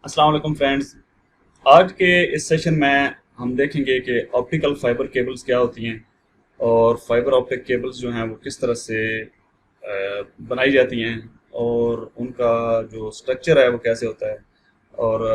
अस्सलाम वालेकुम फ्रेंड्स। आज के इस सेशन में हम देखेंगे कि ऑप्टिकल फाइबर केबल्स क्या होती हैं और फाइबर ऑप्टिक केबल्स जो हैं वो किस तरह से बनाई जाती हैं और उनका जो स्ट्रक्चर है वो कैसे होता है और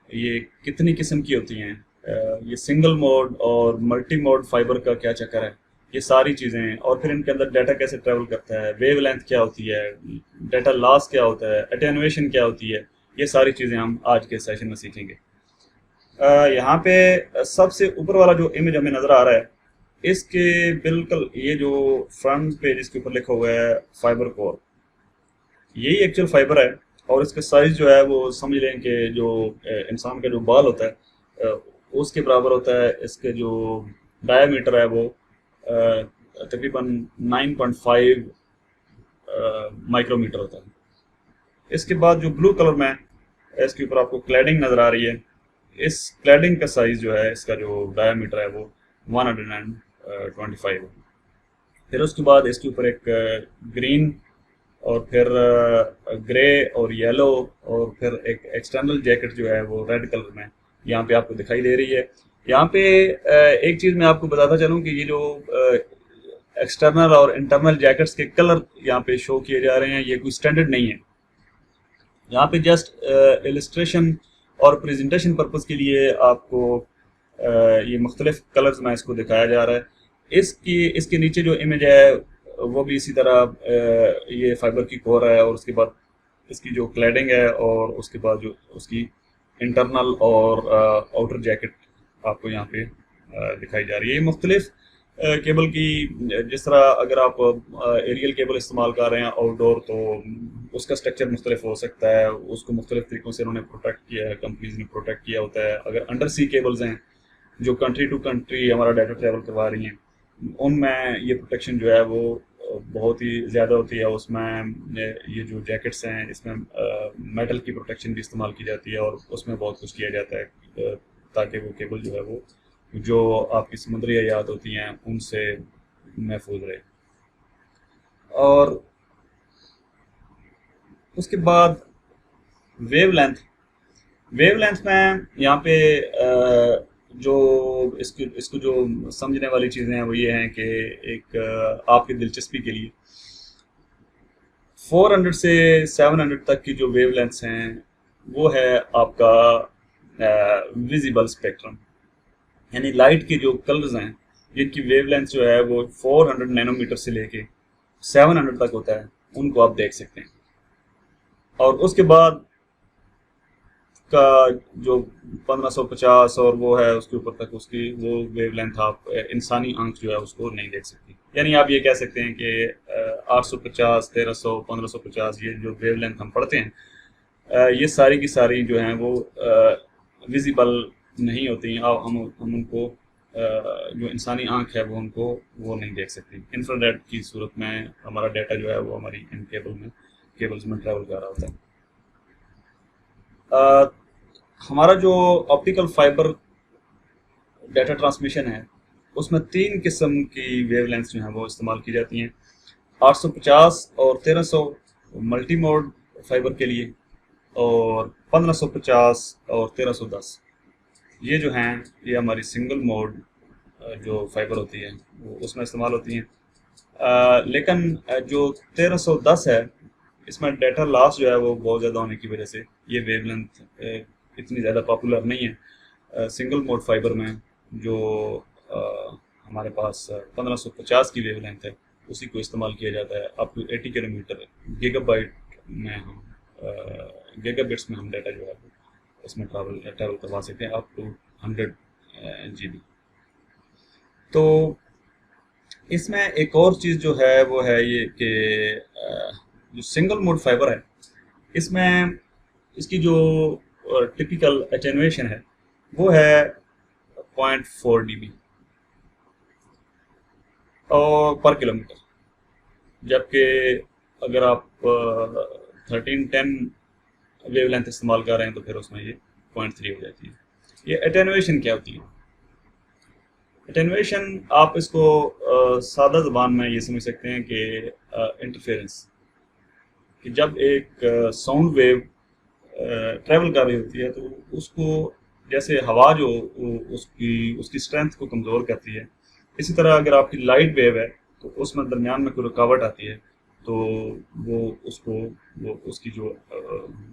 ये कितनी किस्म की होती हैं। ये सिंगल मोड और मल्टी मोड फाइबर का क्या चक्कर है, ये सारी चीज़ें, और फिर इनके अंदर डाटा कैसे ट्रेवल करता है, वेव लेंथ क्या होती है, डाटा लॉस क्या होता है, अटेनुएशन क्या होती है, ये सारी चीज़ें हम आज के सेशन में सीखेंगे। यहाँ पे सबसे ऊपर वाला जो इमेज हमें नज़र आ रहा है, इसके बिल्कुल ये जो फ्रंट पे जिसके ऊपर लिखा हुआ है फाइबर कोर, यही एक्चुअल फाइबर है। और इसका साइज जो है वो समझ लें कि जो इंसान का जो बाल होता है उसके बराबर होता है। इसके जो डायामीटर है वो तकरीबन 9.5 माइक्रोमीटर होता है। इसके बाद जो ब्लू कलर में इसके ऊपर आपको क्लैडिंग नज़र आ रही है, इस क्लैडिंग का साइज जो है, इसका जो डायामीटर है वो 125 है। फिर उसके बाद इसके ऊपर एक ग्रीन और फिर ग्रे और येलो और फिर एक एक्सटर्नल जैकेट जो है वो रेड कलर में यहाँ पे आपको दिखाई दे रही है। यहाँ पे एक चीज़ मैं आपको बताता चलूँ कि ये जो एक्सटर्नल और इंटरनल जैकेट्स के कलर यहाँ पे शो किए जा रहे हैं, ये कोई स्टैंडर्ड नहीं है। यहाँ पे जस्ट इलस्ट्रेशन और प्रेजेंटेशन पर्पज़ के लिए आपको ये मुख्तलिफ कलर्स में इसको दिखाया जा रहा है। इसके नीचे जो इमेज है वो भी इसी तरह ये फाइबर की कोर है और उसके बाद इसकी जो क्लैडिंग है और उसके बाद जो उसकी इंटरनल और आउटर जैकेट आपको यहाँ पे दिखाई जा रही है। ये मुख्तलिफ केबल की, जिस तरह अगर आप एरियल केबल इस्तेमाल कर रहे हैं आउटडोर, तो उसका स्ट्रक्चर मुख्तलिफ हो सकता है, उसको मुख्तलिफ तरीक़ों से उन्होंने प्रोटेक्ट किया है, कंपनीज ने प्रोटेक्ट किया होता है। अगर अंडर सी केबल्स हैं जो कंट्री टू कंट्री हमारा डाटा ट्रेवल करवा रही हैं, उनमें ये प्रोटेक्शन जो है वो बहुत ही ज़्यादा होती है। उसमें ये जो जैकेट्स हैं इसमें मेटल की प्रोटेक्शन भी इस्तेमाल की जाती है और उसमें बहुत कुछ किया जाता है ताकि वो केबल जो है वो जो आपकी समुद्री हयात होती हैं उनसे महफूज रहे। और उसके बाद वेव लेंथ में यहाँ पे जो इसको जो समझने वाली चीज़ें हैं वो ये हैं कि एक आपकी दिलचस्पी के लिए 400 से 700 तक की जो वेव लेंथ्स हैं वो है आपका विजिबल स्पेक्ट्रम, यानी लाइट के जो कलर्स हैं जिनकी वेवलेंथ जो है वो 400 नैनोमीटर से लेके 700 तक होता है, उनको आप देख सकते हैं। और उसके बाद का जो 1550 और वो है उसके ऊपर तक उसकी वो वेवलेंथ आप इंसानी आंख जो है उसको नहीं देख सकती। यानी आप ये कह सकते हैं कि 850, 1300, 1550 ये जो वेवलेंथ हम पढ़ते हैं ये सारी की सारी जो हैं वो विजिबल नहीं होती। और हम उनको जो इंसानी आंख है वो उनको वो नहीं देख सकती। इंफ्रारेड की सूरत में हमारा डाटा जो है वो हमारी इन केबल्स में ट्रैवल कर रहा होता है। हमारा जो ऑप्टिकल फाइबर डाटा ट्रांसमिशन है उसमें 3 किस्म की वेवलेंथ जो हैं वो इस्तेमाल की जाती हैं। 850 और 1300 मल्टी मोड फाइबर के लिए, और 1550 और 1310 ये जो हैं ये हमारी सिंगल मोड जो फाइबर होती है वो उसमें इस्तेमाल होती हैं। लेकिन जो 1310 है इसमें डाटा लॉस जो है वो बहुत ज़्यादा होने की वजह से ये वेवलेंथ इतनी ज़्यादा पॉपुलर नहीं है। सिंगल मोड फाइबर में जो हमारे पास 1550 की वेवलेंथ है उसी को इस्तेमाल किया जाता है। अप टू 80 किलोमीटर गीगाबाइट में हम गीगाबिट्स में हम डाटा जो है इसमें ट्रैवल करवा सकते हैं, अप टू 100 GB। तो इसमें एक और चीज़ जो है वो है ये कि जो सिंगल मोड फाइबर है इसमें इसकी जो टिपिकल अटेनुएशन है वो है 0.4 dB और पर किलोमीटर, जबकि अगर आप 1310 वेवलेंथ इस्तेमाल कर रहे हैं तो फिर उसमें ये 0.3 हो जाती है। ये अटेनुएशन क्या होती है? अटेनुएशन आप इसको सादा ज़बान में ये समझ सकते हैं कि इंटरफेरेंस, कि जब एक साउंड वेव ट्रैवल कर रही होती है तो उसको, जैसे हवा जो उसकी उसकी स्ट्रेंथ को कमज़ोर करती है, इसी तरह अगर आपकी लाइट वेव है तो उसमें दरमियान में कोई रुकावट आती है तो वो उसको वो उसकी जो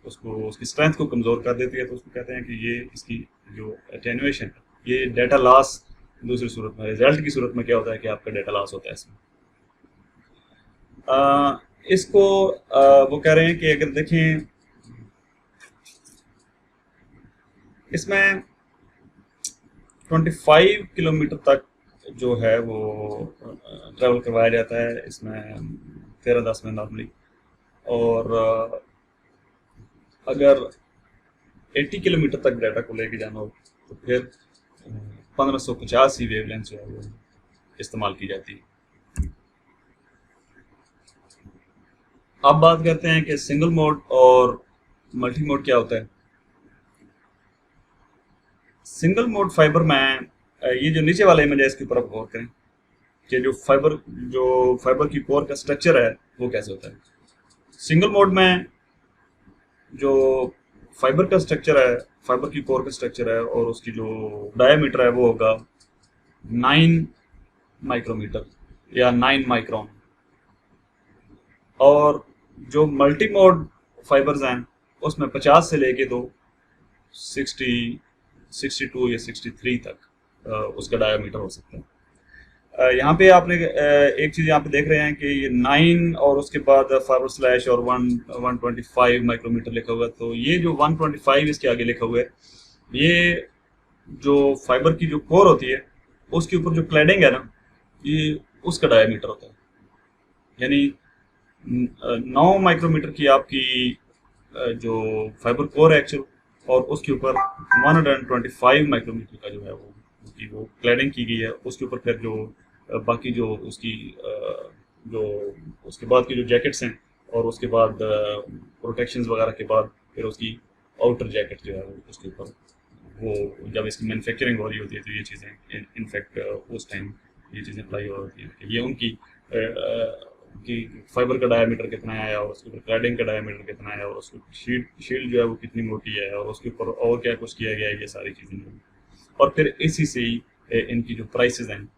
उसको उसकी स्ट्रेंथ को कमज़ोर कर देती है, तो उसको कहते हैं कि ये इसकी जो एटेन्यूएशन, ये डेटा लॉस दूसरी सूरत में, रिजल्ट की सूरत में क्या होता है कि आपका डेटा लॉस होता है इसमें। इसको वो कह रहे हैं कि अगर देखें इसमें 25 किलोमीटर तक जो है वो ट्रैवल करवाया जाता है इसमें 13-10 में नॉर्मली, और अगर 80 किलोमीटर तक डाटा को लेके जाना हो तो फिर 1550 ही वेवलेंथ जो है वो इस्तेमाल की जाती है। अब बात करते हैं कि सिंगल मोड और मल्टी मोड क्या होता है। सिंगल मोड फाइबर में ये जो नीचे वाला इमेज है इसके ऊपर आप गौर करें कि जो फाइबर की कोर का स्ट्रक्चर है वो कैसे होता है। सिंगल मोड में जो फाइबर का स्ट्रक्चर है, फाइबर की कोर का स्ट्रक्चर है और उसकी जो डायमीटर है वो होगा 9 माइक्रोमीटर या 9 माइक्रोन, और जो मल्टी मोड फाइबर्स हैं उसमें 50 से लेके तो 60, 62 या 63 तक उसका डायमीटर हो सकता है। यहाँ पे आपने एक चीज़ यहाँ पे देख रहे हैं कि ये 9 और उसके बाद फाइबर स्लैश और 125 माइक्रोमीटर लिखा हुआ है, तो ये जो 125 इसके आगे लिखा हुआ है, ये जो फाइबर की जो कोर होती है उसके ऊपर जो क्लैडिंग है ना, ये उसका डायमीटर होता है। यानी 9 माइक्रोमीटर की आपकी जो फाइबर कोर है एक्चुअल, और उसके ऊपर 125 माइक्रोमीटर का जो है वो क्लैडिंग की गई है। उसके ऊपर फिर जो बाकी जो उसकी जो उसके बाद की जो जैकेट्स हैं और उसके बाद प्रोटेक्शंस वगैरह के बाद फिर उसकी आउटर जैकेट जो है वो उसके ऊपर, वो जब इसकी मैन्युफैक्चरिंग हो रही होती है तो ये चीज़ें इनफैक्ट उस टाइम ये चीज़ें अप्लाई हो होती हैं कि ये उनकी कि फाइबर का डायमीटर कितना है और उसके ऊपर क्लैडिंग का डायमीटर कितना है और उसकी शील्ड जो है वो कितनी मोटी है और उसके ऊपर और क्या कुछ किया गया है, ये सारी चीज़ें, और फिर इसी से ही इनकी जो प्राइसेस हैं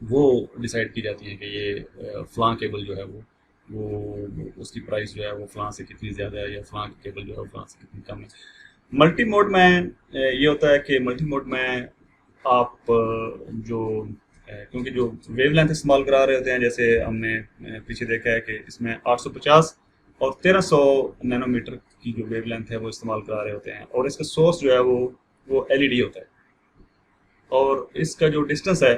वो डिसाइड की जाती हैं कि ये फ्लां केबल जो है वो उसकी प्राइस जो है वो फ्लां से कितनी ज़्यादा है या फ्लां केबल जो है वो फ्लां से कितनी कम है। मल्टी मोड में ये होता है कि मल्टी मोड में आप जो क्योंकि जो वेवलेंथ इस्तेमाल करा रहे होते हैं, जैसे हमने पीछे देखा है कि इसमें 850 और 1300 नैनोमीटर की जो वेवलेंथ है वो इस्तेमाल करा रहे होते हैं, और इसका सोर्स जो है वो एलईडी होता है, और इसका जो डिस्टेंस है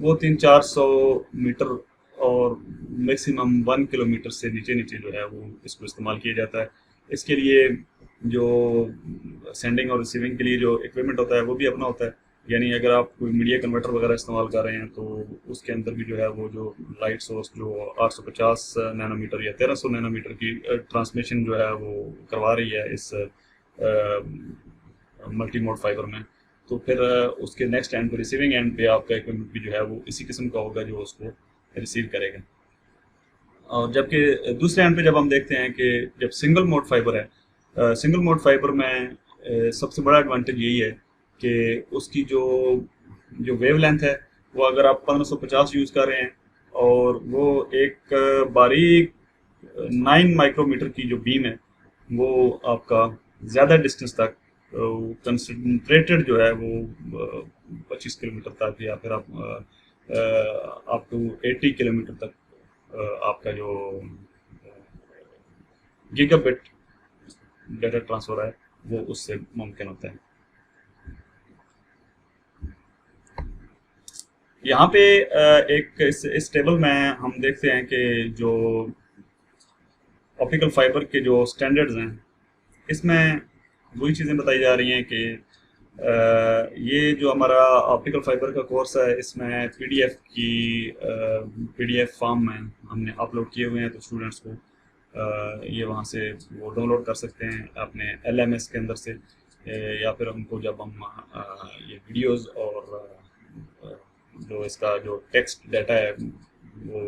वो 300-400 मीटर और मैक्सिमम 1 किलोमीटर से नीचे नीचे जो है वो इसको इस्तेमाल किया जाता है। इसके लिए जो सेंडिंग और रिसीविंग के लिए जो इक्विपमेंट होता है वो भी अपना होता है। यानी अगर आप कोई मीडिया कन्वर्टर वगैरह इस्तेमाल कर रहे हैं तो उसके अंदर भी जो है वो जो लाइट सोर्स जो 850 नैनोमीटर या 1300 नैनोमीटर की ट्रांसमिशन जो है वो करवा रही है इस मल्टी मोड फाइबर में, तो फिर उसके नेक्स्ट एंड पे, रिसीविंग एंड पे आपका इक्विपमेंट भी जो है वो इसी किस्म का होगा जो उसको रिसीव करेगा। और जबकि दूसरे एंड पे जब हम देखते हैं कि जब सिंगल मोड फाइबर है, सिंगल मोड फाइबर में सबसे बड़ा एडवांटेज यही है कि उसकी जो जो वेवलेंथ है वो अगर आप 1550 यूज़ कर रहे हैं और वो एक बारीक 9 माइक्रोमीटर की जो बीम है वो आपका ज़्यादा डिस्टेंस तक कंसंट्रेटेड जो है वो 25 किलोमीटर तक या फिर आप टू 80 किलोमीटर तक आपका जो गीगाबिट डेटा ट्रांसफर है वो उससे मुमकिन होता है। यहाँ पे एक इस टेबल में हम देखते हैं कि जो ऑप्टिकल फाइबर के जो स्टैंडर्ड्स हैं इसमें वही चीज़ें बताई जा रही हैं कि ये जो हमारा ऑप्टिकल फाइबर का कोर्स है इसमें पीडीएफ फॉर्म में हमने अपलोड किए हुए हैं, तो स्टूडेंट्स को ये वहाँ से वो डाउनलोड कर सकते हैं अपने एलएमएस के अंदर से, या फिर उनको जब हम ये वीडियोस और जो इसका जो टेक्स्ट डाटा है वो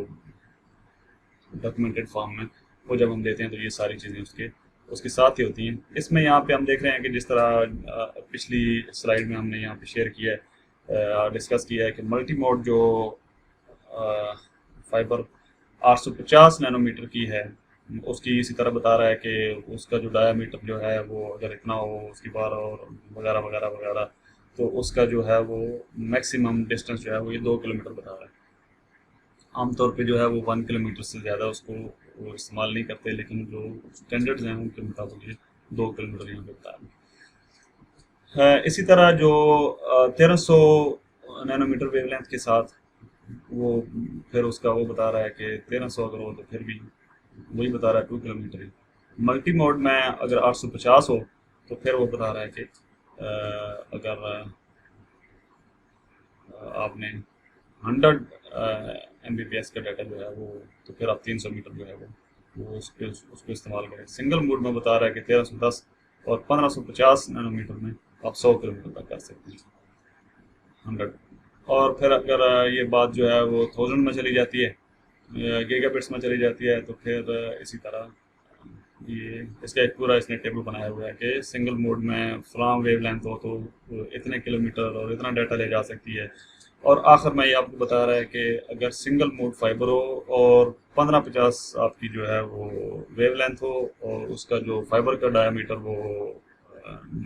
डॉक्यूमेंटेड फॉर्म में वो जब हम देते हैं तो ये सारी चीज़ें उसके उसके साथ ही होती हैं। इसमें यहाँ पे हम देख रहे हैं कि जिस तरह पिछली स्लाइड में हमने यहाँ पे शेयर किया है, डिस्कस किया है कि मल्टी मोड जो फाइबर 850 नैनोमीटर की है, उसकी इसी तरह बता रहा है कि उसका जो डायामीटर जो है वो अगर इतना हो, उसकी बार और वगैरह वगैरह वगैरह, तो उसका जो है वो मैक्सिमम डिस्टेंस जो है वो ये 2 किलोमीटर बता रहा है। आमतौर पे जो है वो 1 किलोमीटर से ज़्यादा उसको वो इस्तेमाल नहीं करते, लेकिन जो स्टैंडर्ड्स हैं उनके मुताबिक ये 2 किलोमीटर यहाँ पे बता रहे हैं। इसी तरह जो 1300 नैनोमीटर वेवलेंथ के साथ वो फिर उसका वो बता रहा है कि 1300 अगर हो तो फिर भी वही बता रहा है 2 किलोमीटर ही। मल्टी मोड में अगर 850 हो तो फिर वो बता रहा है कि अगर आपने 100 Mbps का डाटा जो है वो, तो फिर आप 300 मीटर जो है वो उसको इस्तेमाल करें। सिंगल मोड में बता रहा है कि 1310 और 1550 नैनोमीटर में आप 100 किलोमीटर तक कर सकते हैं, 100। और फिर अगर ये बात जो है वो 1000 में चली जाती है, गीगाबिट्स में चली जाती है, तो फिर इसी तरह ये इसका एक पूरा इसने टेबल बनाया हुआ है कि सिंगल मोड में फ्लाम वेवलेंथ हो तो इतने किलोमीटर और इतना डाटा ले जा सकती है। और आखिर में ये आपको बता रहा है कि अगर सिंगल मोड फाइबर हो और 1550 आपकी जो है वो वेवलेंथ हो और उसका जो फाइबर का डायमीटर वो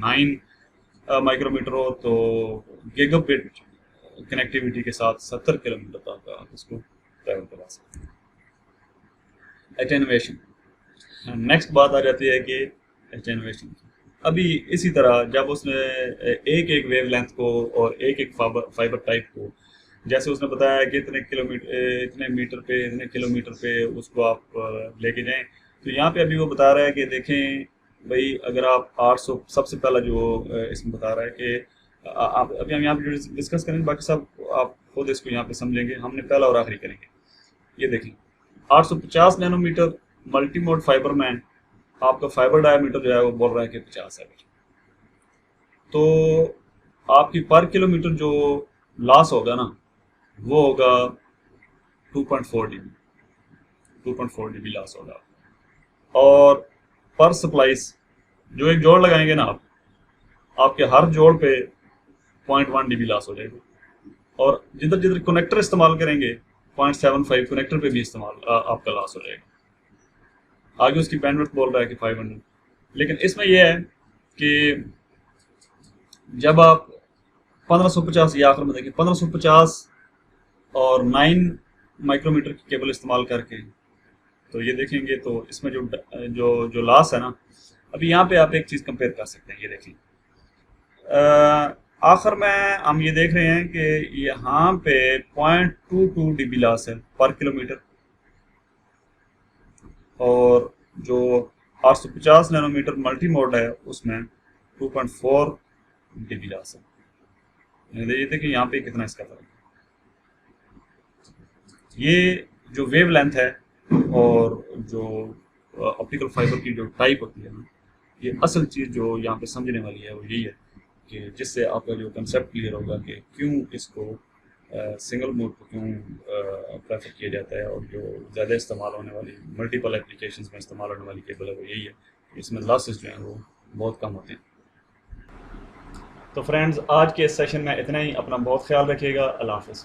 9 माइक्रोमीटर हो, तो गीगाबिट कनेक्टिविटी के साथ 70 किलोमीटर तक आप इसको ट्रैवल करा सकते हैं। एटेन्यूएशन, नेक्स्ट बात आ जाती है कि एटेन्यूएशन की। अभी इसी तरह जब उसने एक एक वेवलेंथ को और एक एक फाइबर टाइप को, जैसे उसने बताया कि इतने किलोमीटर, इतने मीटर पे, इतने किलोमीटर पे उसको आप लेके जाएं, तो यहाँ पे अभी वो बता रहा है कि देखें भाई, अगर आप 800, सबसे पहला जो इसमें बता रहा है कि आप अभी हम यहाँ पे डिस्कस करेंगे, बाकी सब आप खुद इसको यहाँ पे समझेंगे, हमने पहला और आखिरी करेंगे। ये देखें 850 नैनोमीटर मल्टी मोड फाइबर में आपका फाइबर डायमीटर जो है वो बोल रहा है कि 50 है, तो आपकी पर किलोमीटर जो लॉस होगा ना वो होगा 2.4 dB, 2.4 dB लॉस होगा। और पर स्प्लाइस जो एक जोड़ लगाएंगे ना आप, आपके हर जोड़ पे 0.1 dB लॉस हो जाएगा। और जिधर जिधर कनेक्टर इस्तेमाल करेंगे 0.75 कनेक्टर पे भी इस्तेमाल आपका लॉस हो जाएगा। आगे उसकी बैंडविड्थ बोल रहा है कि 500, लेकिन इसमें यह है कि जब आप 1550 या आखिर में देखिए 1550 और 9 माइक्रोमीटर की केबल इस्तेमाल करके, तो ये देखेंगे तो इसमें जो जो जो लॉस है ना, अभी यहाँ पे आप एक चीज़ कंपेयर कर सकते हैं। ये देखिए आखिर में हम ये देख रहे हैं कि यहाँ पे 0.22 dB लॉस है पर किलोमीटर, और जो 850 नैनोमीटर मल्टी मोड है उसमें 2.4 dB लॉस है। ये देखिए यहाँ पे कितना इसका फर्क है। ये जो वेव लेंथ है और जो ऑप्टिकल फाइबर की जो टाइप होती है ना, ये असल चीज़ जो यहाँ पे समझने वाली है वो यही है कि जिससे आपका जो कंसेप्ट क्लियर होगा कि क्यों इसको सिंगल मोड को क्यों प्रेफर किया जाता है, और जो ज़्यादा इस्तेमाल होने वाली मल्टीपल एप्लीकेशंस में इस्तेमाल होने वाली केबल है वो यही है, इसमें लॉसेस जो हैं वो बहुत कम होते हैं। तो फ्रेंड्स, आज के इस सेशन में इतना ही। अपना बहुत ख्याल रखिएगा। अल्लाह हाफ़िज़।